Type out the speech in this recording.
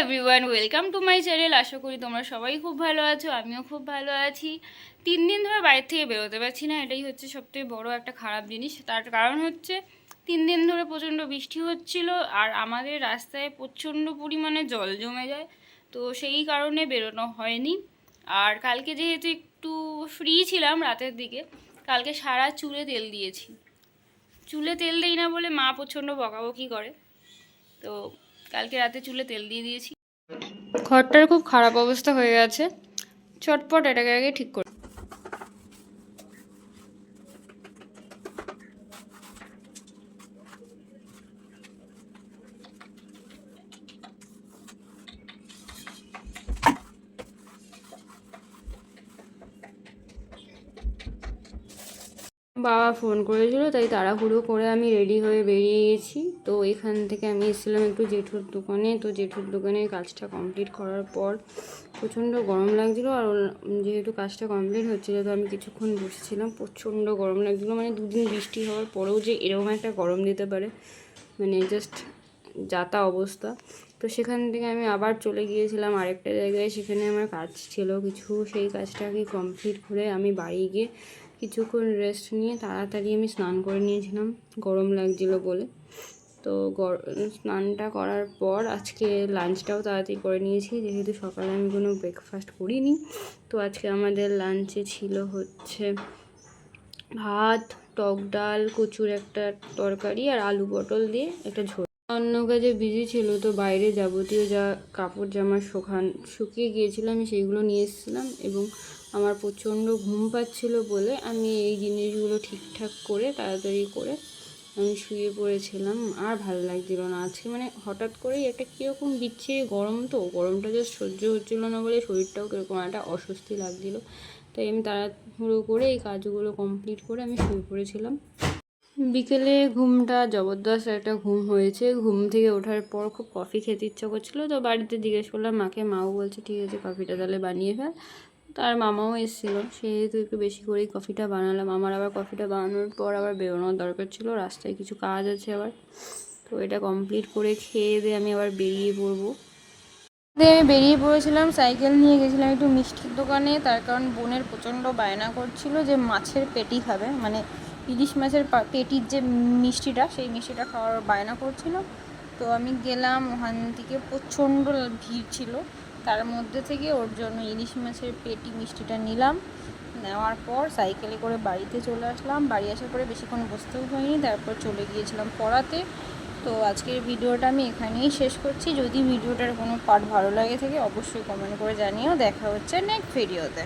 Everyone, welcome to my channel. আশা করি তোমরা সবাই খুব ভালো আছো, আমিও খুব ভালো আছি। 3 দিন ধরে বাইরে থেকে বেরোতে পারছি না, এটাই হচ্ছে সবথেকে বড় একটা খারাপ জিনিস। তার কারণ হচ্ছে 3 দিন ধরে প্রচণ্ড বৃষ্টি হচ্ছিল, আর আমাদের রাস্তায় প্রচণ্ড পরিমাণে জল জমে যায়, তো সেই কারণে বেরোনো হয়নি। আর কালকে যেহেতু একটু ফ্রি ছিলাম রাতের দিকে, কালকে সারা চুলে তেল দিয়েছি। চুলে তেল দেই না বলে মা প্রচণ্ড বকাবকি করে, তো কালকে রাতে চুলে তেল দিয়ে দিয়েছি। ঘরটার খুব খারাপ অবস্থা হয়ে গেছে, চটপট এটাকে আগে ঠিক করে। বাবা ফোন করেছিল, তাই তাড়াহুড়ো করে আমি রেডি হয়ে বেরিয়ে গেছি। তো এখান থেকে আমি এসেছিলাম একটু জেঠুর দোকানে। তো জেঠুর দোকানে কাজটা কমপ্লিট করার পর প্রচণ্ড গরম লাগছিলো, আর যেহেতু কাজটা কমপ্লিট হচ্ছিলো তো আমি কিছুক্ষণ বসেছিলাম। প্রচণ্ড গরম লাগছিলো, মানে 2 দিন বৃষ্টি হওয়ার পরেও যে এরকম একটা গরম দিতে পারে, মানে জাস্ট যাতা অবস্থা। তো সেখান থেকে আমি আবার চলে গিয়েছিলাম আরেকটা জায়গায়, সেখানে আমার কাজ ছিল কিছু। সেই কাজটাকে কমপ্লিট করে আমি বাড়ি গিয়ে কিছুক্ষণ রেস্ট নিয়ে তাড়াতাড়ি আমি স্নান করে নিয়েছিলাম, গরম লাগছিলো বলে। তো স্নানটা করার পর আজকে লাঞ্চটাও তাড়াতাড়ি করে নিয়েছি, যেহেতু সকালে আমি কোনো ব্রেকফাস্ট করিনি। তো আজকে আমাদের লাঞ্চে ছিল হচ্ছে ভাত, টক ডাল, কচুর একটা তরকারি, আর আলু পটল দিয়ে একটা ঝোল। অন্য কাজে বিজি ছিল, তো বাইরে যাবতীয় যা কাপড় জামা শুকিয়ে গিয়েছিল আমি সেইগুলো নিয়ে এসেছিলাম, এবং আমার প্রচণ্ড ঘুম পাচ্ছিল বলে আমি এই জিনিসগুলো ঠিকঠাক করে তাড়াতাড়ি করে আমি শুয়ে পড়েছিলাম। আর ভালো লাগছিল না আজকে, মানে হঠাৎ করেই একটা কীরকম বিচ্ছিরি গরম, তো গরমটা জাস্ট সহ্য হচ্ছিলো না বলে শরীরটাও কীরকম একটা অস্বস্তি লাগছিলো। তাই আমি তাড়াহুড়ো করে এই কাজগুলো কমপ্লিট করে আমি শুয়ে পড়েছিলাম। বিকেলে ঘুমটা জবরদস্ত একটা ঘুম হয়েছে। ঘুম থেকে ওঠার পর খুব কফি খেতে ইচ্ছা করছিলো, তো বাড়িতে জিজ্ঞেস করলাম মাকে, মাও বলছে ঠিক আছে কফিটা তাহলে বানিয়ে ফেল। তার মামাও এসেছিলো, সেহেতু একটু বেশি করেই কফিটা বানালাম। আমার আবার কফিটা বানানোর পর আবার বেরোনোর দরকার ছিল, রাস্তায় কিছু কাজ আছে আবার। তো এটা কমপ্লিট করে খেয়ে দিয়ে আমি আবার বেরিয়ে পড়বো। আমি বেরিয়ে পড়েছিলাম, সাইকেল নিয়ে গেছিলাম একটু মিষ্টির দোকানে, তার কারণ বোনের প্রচণ্ড বায়না করছিল যে মাছের পেটি খাবে, মানে ইলিশ মাছের পেটির যে মিষ্টিটা, সেই মিষ্টিটা খাওয়ার বায়না করছিল। তো আমি গেলাম, ওখান থেকে প্রচণ্ড ভিড় ছিল, তার মধ্যে থেকে ওর জন্য ইলিশ মাছের পেটি মিষ্টিটা নিলাম। নেওয়ার পর সাইকেলে করে বাড়িতে চলে আসলাম। বাড়ি আসার পরে বেশিক্ষণ বসতেও হয়নি, তারপর চলে গিয়েছিলাম পড়াতে। তো আজকের ভিডিওটা আমি এখানেই শেষ করছি। যদি ভিডিওটার কোনো পার্ট ভালো লাগে থাকে অবশ্যই কমেন্ট করে জানিও। দেখা হচ্ছে নেক্সট ভিডিওতে।